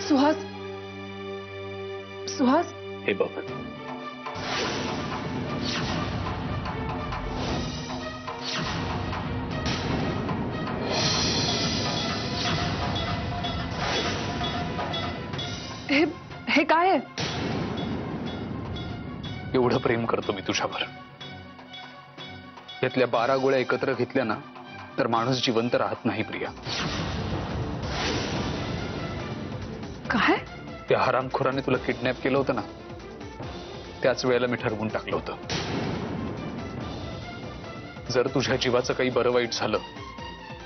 सुहास, सुहास, हे बघ, हे काय आहे? एवढं प्रेम करतो मी तुझ्यावर. यातल्या 12 गोळ्या एकत्र घेतल्या ना तर माणूस जिवंत राहत नाही प्रिया. काय? त्या हरामखोराने तुला किडनॅप केलं होतं ना, त्याच वेळेला मी ठरवून टाकलं होतं, जर तुझ्या जीवाचं काही बरं वाईट झालं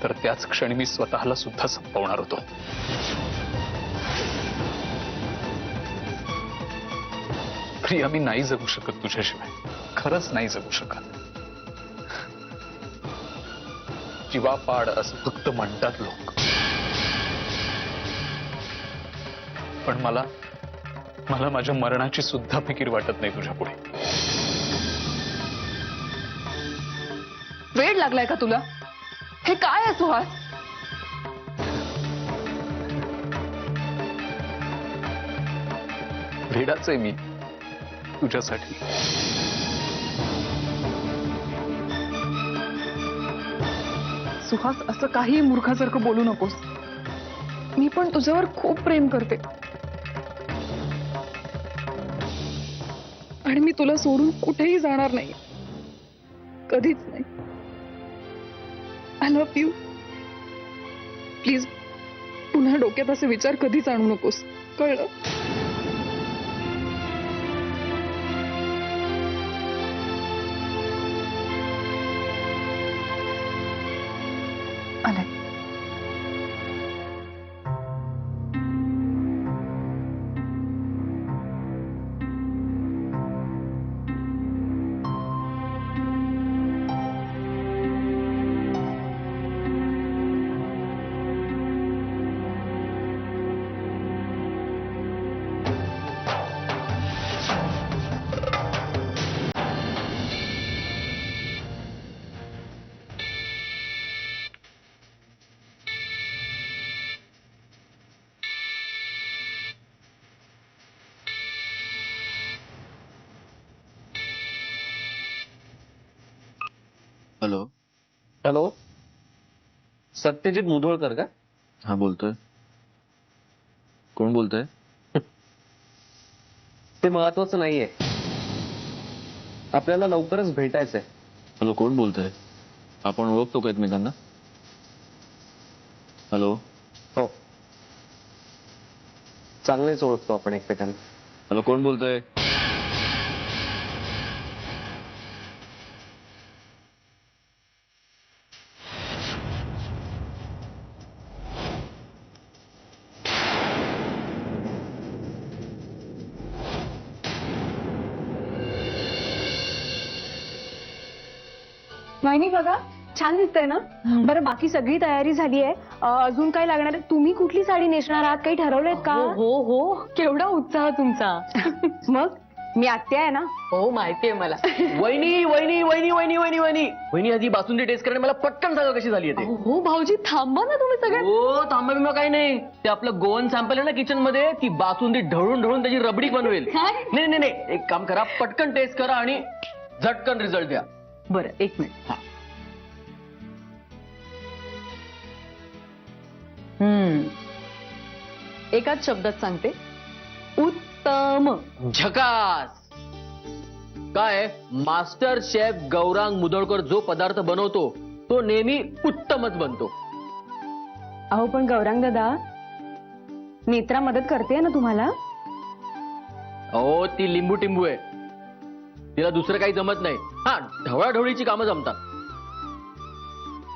तर त्याच क्षणी मी स्वतःला सुद्धा संपवणार होतो. प्रिया, मी नाही जगू शकत तुझ्याशिवाय, खरंच नाही जगू शकत. जीवापाड असं फक्त म्हणतात लोक, पण मला माझ्या मरणाची सुद्धा फिकीर वाटत नाही तुझ्या पुढे. वेड लागलाय का तुला? हे काय आहे सुहास? भेडाच आहे मी तुझ्यासाठी. सुहास, असं काही मूर्खासारखं बोलू नकोस. मी पण तुझ्यावर खूप प्रेम करते आणि मी तुला सोडून कुठेही जाणार नाही, कधीच नाही. I love you. प्लीज पुन्हा डोक्यात असे विचार कधीच आणू नकोस, कळलं? आलाय. हॅलो. हॅलो, सत्यजित मुधोळकर का? हा, बोलतोय. कोण बोलतोय? ते महत्वाचं नाहीये, आपल्याला लवकरच भेटायचंय. हॅलो, कोण बोलतोय? आपण ओळखतो का एकमेकांना? हॅलो. हो, चांगलेच ओळखतो आपण एकमेकांना. हॅलो, कोण बोलतोय? वहिनी बघा, छान दिसतंय ना? बरं, बाकी सगळी तयारी झाली आहे. अजून काय लागणार आहे? तुम्ही कुठली साडी नेसणार आहात? काही ठरवलंय का? हो हो, केवढा उत्साह तुमचा. मग मी आत्या आहे ना. हो, माहितीये मला. वहिनी वहिनी वहिनी वहिनी वहिनी वहिनी वहिनी आधी बासुंदी टेस्ट करणे, मला पटकन सांगा कशी झाली आहे ते. हो भाऊजी, थांबा ना तुम्ही सगळे. हो, थांबा बिंबा काही नाही. ते आपलं गोवन सॅम्पल आहे ना किचन मध्ये, ती बासुंदी ढवळून ढवळून त्याची रबडी बनवेल. काय? नाही नाही नाही, एक काम करा, पटकन टेस्ट करा आणि झटकन रिझल्ट द्या. बरं, एक मिनिट. एकाच शब्दात सांगते, उत्तम. झकास. काय, मास्टर शेफ गौरांग मुधोळकर जो पदार्थ बनवतो तो नेहमी उत्तमच बनतो. अहो पण गौरांग दादा, नेत्रा मदत करते ना तुम्हाला? हो, ती लिंबू टिंबू आहे, तिला दुसरं काही जमत नाही. हा, ढवळाढवळीची कामं जमतात.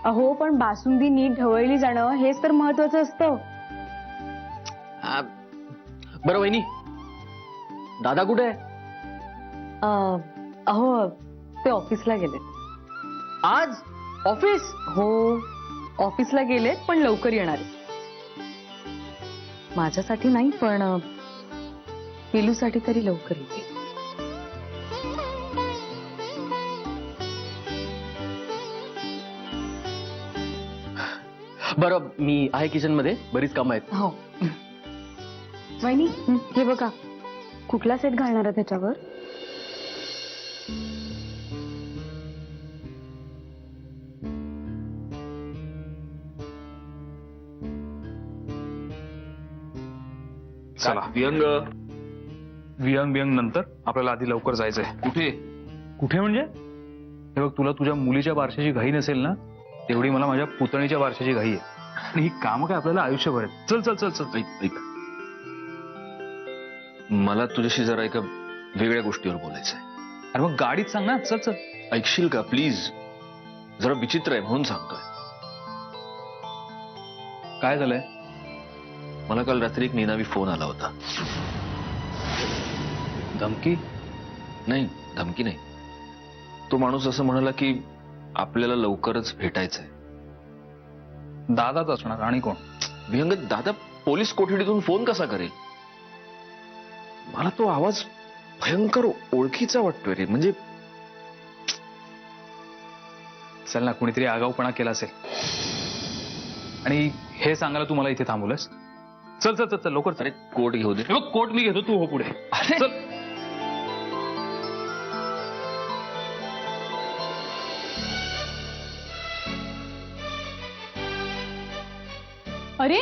अहो पण बासुंदी नीट ढवळली जाणं हेच तर महत्वाचं असतं. बरं वहिनी, दादा कुठे आहे? अहो, ते ऑफिसला गेले. आज ऑफिस? हो, ऑफिसला गेलेत, पण लवकर येणार आहेत. माझ्यासाठी नाही, पण पिलूसाठी तरी लवकर येतील. बरं, मी आहे किचन मध्ये, बरीच कामं आहेत. हो. वहिनी हे बघा, कुठला सेट घालणार आहे त्याच्यावर? चला व्यंग वियंग बियंग नंतर आपल्याला आधी लवकर जायचंय. कुठे? कुठे म्हणजे हे बघ, तुला तुझ्या मुलीच्या बारशाची घाई नसेल ना, तेवढी मला माझ्या पुतणीच्या बारशाची घाई आहे. आणि ही कामं काय आपल्याला आयुष्यभर आहेत. चल चल चल चल. ऐक ऐक, मला तुझ्याशी जरा एका वेगळ्या गोष्टीवर बोलायचंय. अरे मग गाडीत सांग ना. चल चल. ऐकशील का प्लीज? जरा विचित्र आहे म्हणून सांगतोय. काय झालंय? मला काल रात्री एक निनावी फोन आला होता. धमकी? नाही, धमकी नाही. तो माणूस असं म्हणाला की आपल्याला लवकरच भेटायचंय. दादाच असणार आणि कोण? विहंग, दादा पोलीस कोठडीतून फोन कसा करेल? मला तो आवाज भयंकर ओळखीचा वाटतोय रे. म्हणजे चल ना, कुणीतरी आगाऊपणा केला असेल आणि हे सांगायला तू मला इथे थांबवलंस. चल चल चल चल लवकर. अरे कोट घेऊ दे. हे बघ, कोट मी घेतो, तू हो पुढे. चल. अरे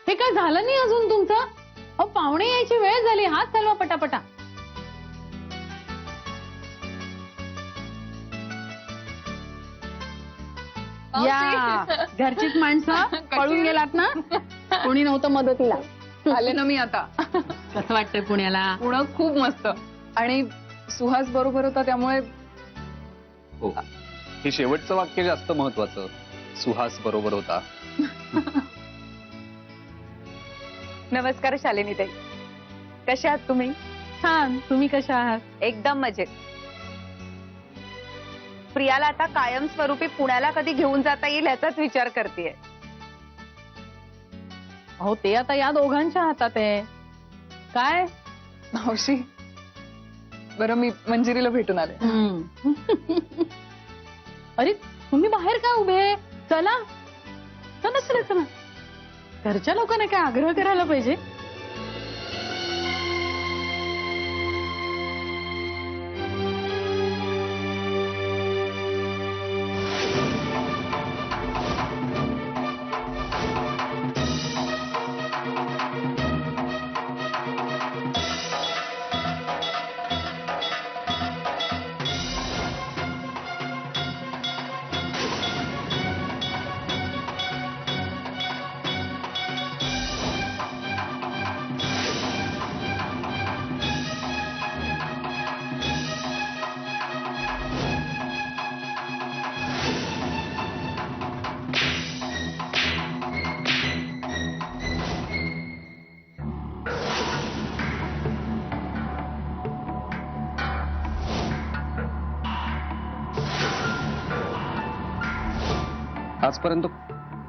हे काय झालं नाही अजून तुमचं? अहो पाहुणे यायची वेळ झाली, हात चालवा पटापटा. या घरचीच माणसं पळून गेलात ना, कोणी नव्हतं मदतीला. आले ना मी आता. कसं वाटतंय पुण्याला? पुणं खूप मस्त आणि सुहास बरोबर होता, त्यामुळे हो, हे शेवटचं वाक्य जास्त महत्वाचं. सुहास बरोबर होता. नमस्कार शालिनी ताई, कशा आहात तुम्ही? छान. तुम्ही कशा आहात? एकदम मजेत. प्रियाला आता कायमस्वरूपी पुण्याला कधी घेऊन जाता येईल याचाच विचार करतेय. अहो ते आता या दोघांच्या हातात आहे. काय? मावशी, बरं मी मंजिरीला भेटून आले. अरे तुम्ही बाहेर काय उभे? चला चला चला चला. घरच्या लोकांना काय आग्रह करायला पाहिजे? आजपर्यंत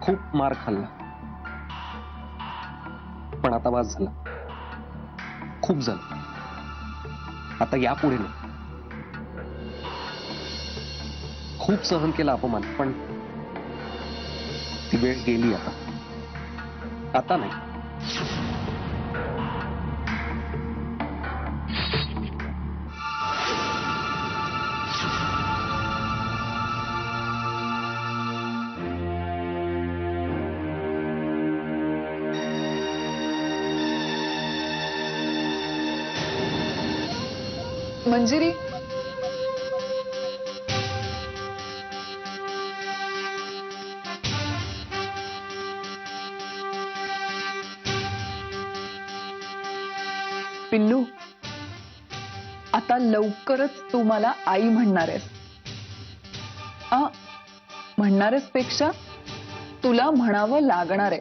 खूप मार खाल्ला, पण आता वाज झाला. खूप झालं. आता यापुढे नाही. खूप सहन केला अपमान, पण ती वेळ गेली. आता नाही. मंजिरी, पिल्लू, आता लवकरच तू मला आई म्हणणार आहेस. म्हणणारेस पेक्षा तुला म्हणावं लागणार आहे,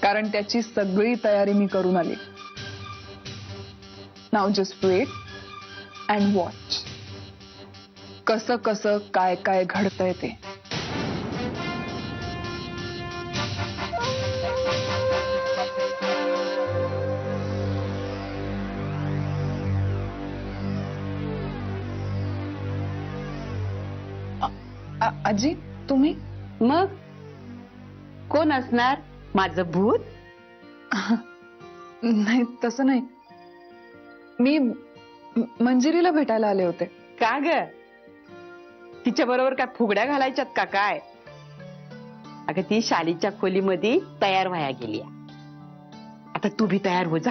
कारण त्याची सगळी तयारी मी करून आली. Now just wait and watch कसं कसं काय काय घडतंय ते. आजी, तुम्ही? मग कोण असणार? माझं भूत? नाही तसं नाही, मी मंजिरीला भेटायला आले होते. का ग तिच्या बरोबर काय फुगड्या घालायच्यात का काय? अगं ती शालीच्या खोलीमध्ये तयार व्हाया गेली. आता तू भी तयार हो जा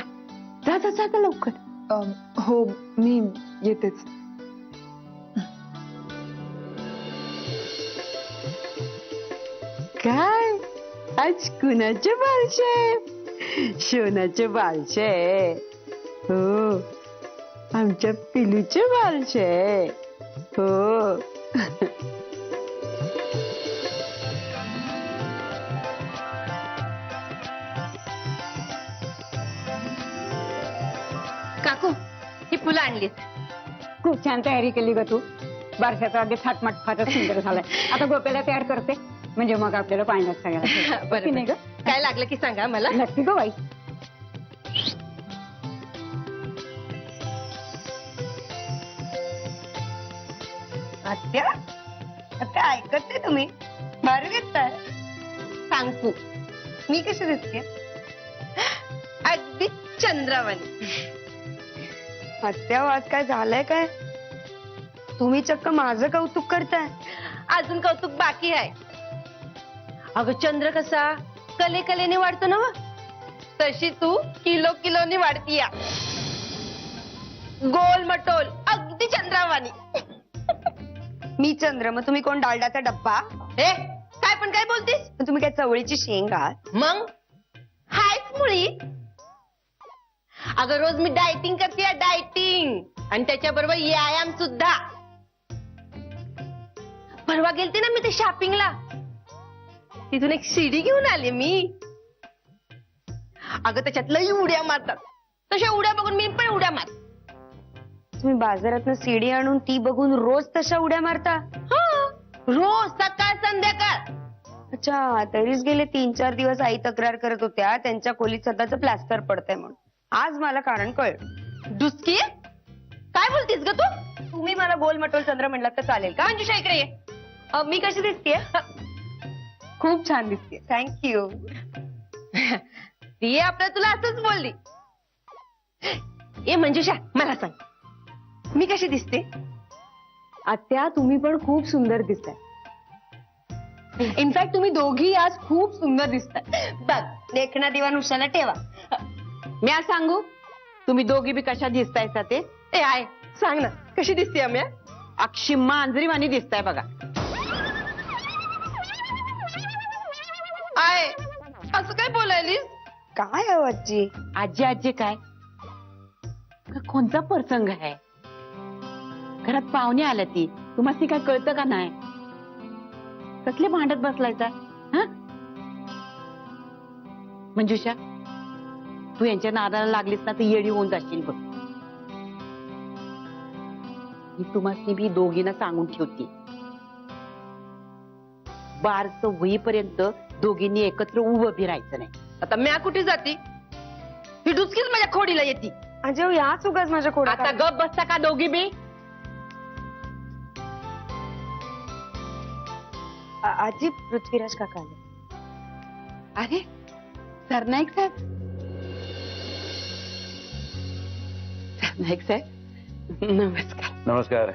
जा जा जा जा लवकर. हो मी येतेच. काय आज कुणाचे बालशे? शोनाचे बालशे. हो आमच्या पिलूचे बालशे. हो काकू ही फुलं आणलीत. खूप छान तयारी केली ग तू. बारशाचा अगदी थाटमाट फारच सुंदर झालाय. आता गोप्याला तयार करते म्हणजे मग आपल्याला पाहिजे सगळ्याला. बरं नाही ग? काय लागलं की सांगा मला. नक्की ग बाई. आत्या आता ऐकत नाही तुम्ही. भारी दिसताय. सांग तू मी कशी दिसते? अगदी चंद्रावानी. आत्या आज काय झालंय काय? तुम्ही चक्क माझं कौतुक करताय. अजून कौतुक बाकी आहे. अगं चंद्र कसा कले कलेने वाढतो ना व, तशी तू किलो किलोने वाढतीया. गोल मटोल अगदी चंद्रावानी. मी चंद्र मग तुम्ही कोण डालडाचा डब्बा? हे काय पण काय बोलतीस? तुम्ही काय चवळीची शेंग आहात? मग हायच मुळी. अगं रोज मी डायटिंग करते, डायटिंग, आणि त्याच्याबरोबर व्यायाम सुद्धा. परवा गेलते ना मी ते शॉपिंगला, तिथून एक सीडी घेऊन आले मी. अगं त्याच्यात लई उड्या मारतात. तशा उड्या बघून मी पण उड्या मार. तुम्ही बाजारातनं सीडी आणून ती बघून रोज तशा उड्या मारता? रोज सकाळ संध्याकाळ. अच्छा तरीच गेले 3-4 दिवस आई तक्रार करत होत्या त्यांच्या खोलीत स्वतःच प्लास्टर पडतंय म्हणून. आज मला कारण कळलं. डुसकी काय बोलतीस ग तू? तुम्ही मला गोल मटोल चंद्र म्हणलात तर चालेल का? मंजुषा इकडे ये. मी कशी दिसतेय? खूप छान दिसते. थँक्यू. ती आपलं तुला असंच बोलली. ए मंजुषा मला सांग मी कशी दिसते? आत्या तुम्ही पण खूप सुंदर दिसताय. इनफॅक्ट तुम्ही दोघी आज खूप सुंदर दिसताय. बघ देखणा दिवा नुसताना ठेवा. मी आज सांगू तुम्ही दोघी बी कशा दिसतायचा ते? ए आहे सांग ना कशी दिसते आम्ही? अक्षी मांजरीवाणी दिसताय बघा. आहे असं काय बोलायलीस? काय हो आजी? आजी आजी काय का कोणता प्रसंग आहे? घरात पाहुणे आल्या ती तुम्हाला काय कळतं का नाही? कसले भांडत बसलायचा? हा मंजुषा तू यांच्या नादाला लागलीस ना तर येडी होऊन जाशील बघ. मी तुम्हाला बी दोघींना सांगून ठेवते बारच होईपर्यंत दोघींनी एकत्र उभं बी राहायचं नाही. आता म्या कुठे जाती? ही डुचकीच माझ्या खोडीला येते. अजय याच उगाच माझ्या खोडा. आता गप बसता का दोघी बी? आजी पृथ्वीराज काका आले. अरे सरनाईक साहेब. सरनाईक साहेब नमस्कार. नमस्कार.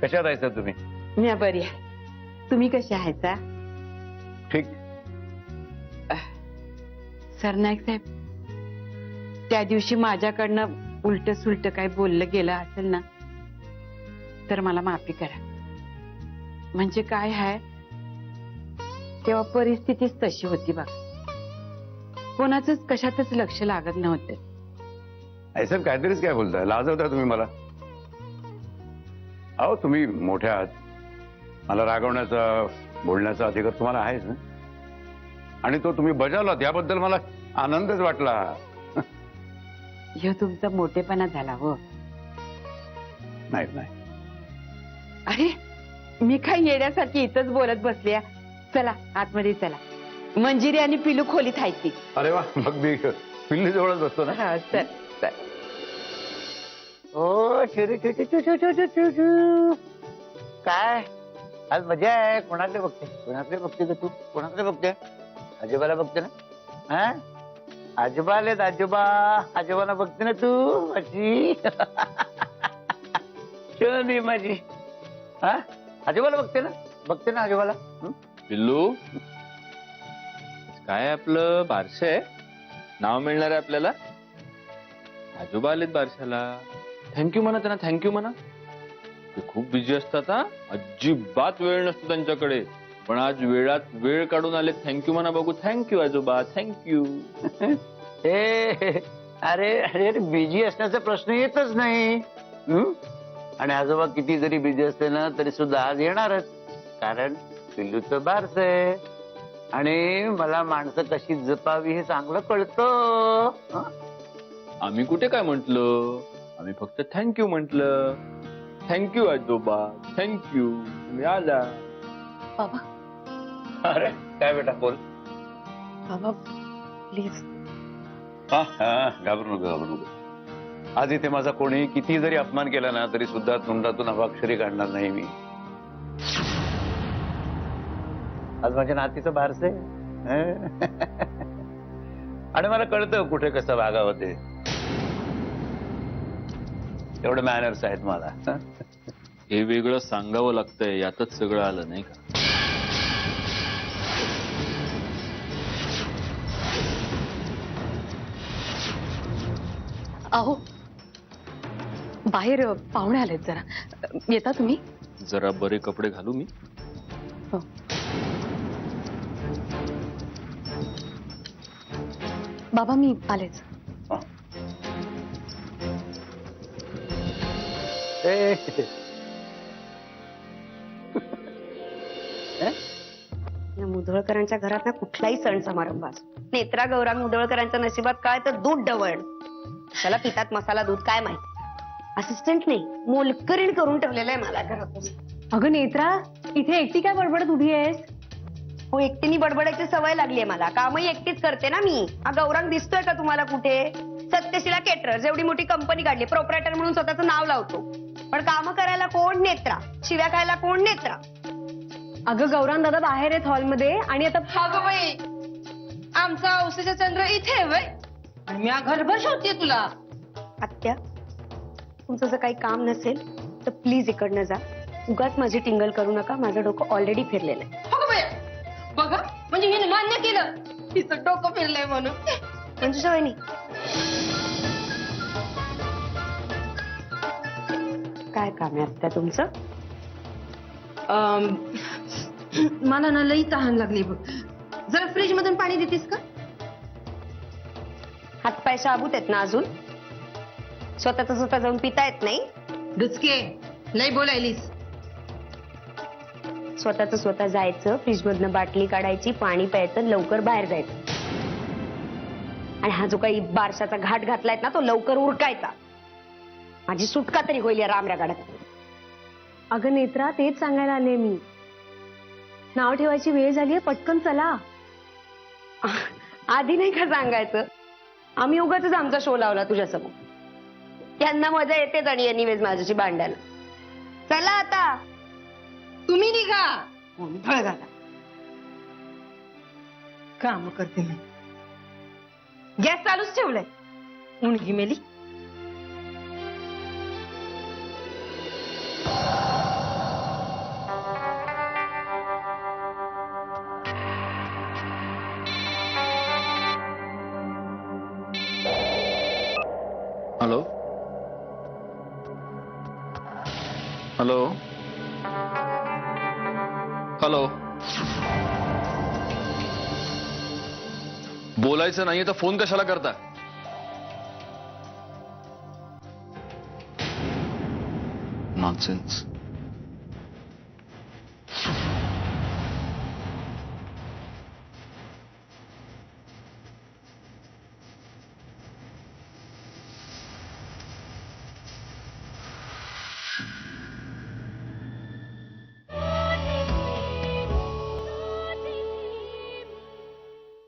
कशात आहे सर तुम्ही? मी बरी आहे. तुम्ही कशा आहेत? ठीक. सरनाईक साहेब त्या दिवशी माझ्याकडनं उलट सुलट काय बोललं गेलं असेल ना तर मला माफी करा. म्हणजे काय आहे तेव्हा परिस्थितीच तशी होती बघ. कोणाचंच कशातच लक्ष लागत नव्हतं. साहेब काहीतरीच काय बोलताय? लाजवता तुम्ही मला. अहो तुम्ही मोठ्या आहात. मला रागवण्याचा बोलण्याचा अधिकार तुम्हाला आहेच ना. आणि तो तुम्ही बजावलात याबद्दल मला आनंदच वाटला. ह्यो तुमचा मोठेपणा झाला हो. नाही नाही अरे मी काय येण्यासारखी इथंच बोलत बसल्या. चला आतमध्ये चला. मंजिरी आणि पिलू खोलीत आहेत ती. अरे वा मग मी पिल्ली जवळच बसतो ना. हा चल चल. ओ काय आज मजा आहे. कोणाकडे बघते? कोणाकडे बघते का तू? कोणाकडे बघते? आजोबाला बघते ना? हा आजोबा आलेत आजोबा. आजोबाला बघते ना तू माझी शोनी माझी. हा आजोबाला बघते ना आजोबाला. पिल्लू काय आपलं बारशे आहे, नाव मिळणार आहे आपल्याला. आजोबा आलेत बारशाला, थँक्यू म्हणा त्यांना, थँक्यू म्हणा. ते खूप बिझी असतात हा, अजिबात वेळ नसतो त्यांच्याकडे, पण आज वेळात वेळ काढून आले. थँक्यू म्हणा बघू. थँक्यू आजोबा, थँक्यू. अरे अरे बिझी असण्याचा प्रश्न येतच नाही. आणि आजोबा किती जरी बिझी असते ना तरी सुद्धा आज येणारच, कारण पिल्लूचं बारस आहे आणि मला माणसं कशी जपावी हे चांगलं कळतं. आम्ही कुठे काय म्हंटल, आम्ही फक्त थँक्यू म्हंटल. थँक्यू आजोबा, थँक्यू. तुम्ही आला. बाबा अरे काय बेटा बोल. बाबा प्लीज. घाबरू नको. आज इथे माझा कोणी किती जरी अपमान केला ना तरी सुद्धा तोंडातून अवाक्षरी काढणार नाही मी. आज माझ्या नातीचं बारस आहे आणि मला कळतं कुठे कसं वागावं ते. एवढे मॅनर्स आहेत मला. हे वेगळं सांगावं लागतंय, यातच सगळं आलं नाही का. अहो बाहेर पाहुणे आलेत, जरा येता तुम्ही. जरा बरे कपडे घालू मी. हो. बाबा मी आलेच. या मुधोळकरांच्या घरात ना कुठलाही सण समारंभ असो, नेत्रा गौरांग मुधोळकरांच्या नशिबात काय तर दूध डवण. त्याला पितात मसाला दूध काय माहिती. असिस्टंट नाही मोलकरीण करून ठेवलेलं आहे मला घरातून. अगं नेत्रा, इथे एकटी काय बडबडत उभी आहेस? हो एकटीनी बडबडायची सवय लागली आहे मला. कामही एकटीच करते ना मी. हा गौरांग दिसतोय का तुम्हाला कुठे? सत्यशिला केटरर्स एवढी मोठी कंपनी काढली, प्रोप्रायटर म्हणून स्वतःचं नाव लावतो, पण काम करायला कोण? नेत्रा. शिव्या खायला कोण? नेत्रा. अगं गौरांग दादा बाहेर आहेत हॉलमध्ये आणि आता. अगं बाई, आमचा औषध चंद्र इथे वय आणि मी घरभर शोधते तुला. आत्या, तुमचं जर काही काम नसेल तर प्लीज इकडनं जा. उगाच माझी टिंगल करू नका, माझं डोकं ऑलरेडी फिरलेलं आहे. बघा म्हणजे हिने मान्य केलं तिचं डोकं फिरलंय म्हणून. मंजुषा वहिनी, काय काम आहे आत्या तुमचं? मला ना लई तहान लागली बघ, जरा फ्रीज मधून पाणी देतेस का? हातपाय शाबूत आहेत ना अजून? स्वतःच स्वतः जाऊन पिता येत नाही? डुचके लई बोलायलीस. स्वतःच स्वतः जायचं, फ्रीज मधनं बाटली काढायची, पाणी प्यायचं, लवकर बाहेर जायचं. आणि हा जो काही बारशाचा घाट घातलाय ना तो लवकर उरकायचा. माझी सुटका तरी होईल या रामऱ्या गाड्यात. अगं नेत्रा, तेच सांगायला आले मी. नाव ठेवायची वेळ झालीये, पटकन चला. आधी नाही का सांगायचं? आम्ही उगाच आमचा शो लावला तुझ्यासमोर. यांना मजा येतेच आणि एनिवेज माझ्याशी भांडायला. चला आता तुम्ही निघा. घाला काम करते मी. गॅस चालूच ठेवलाय. मुलगी मेली. Hello hello hello. बोलायचं नाहीये तर फोन कशाला करता? नॉनसेन्स.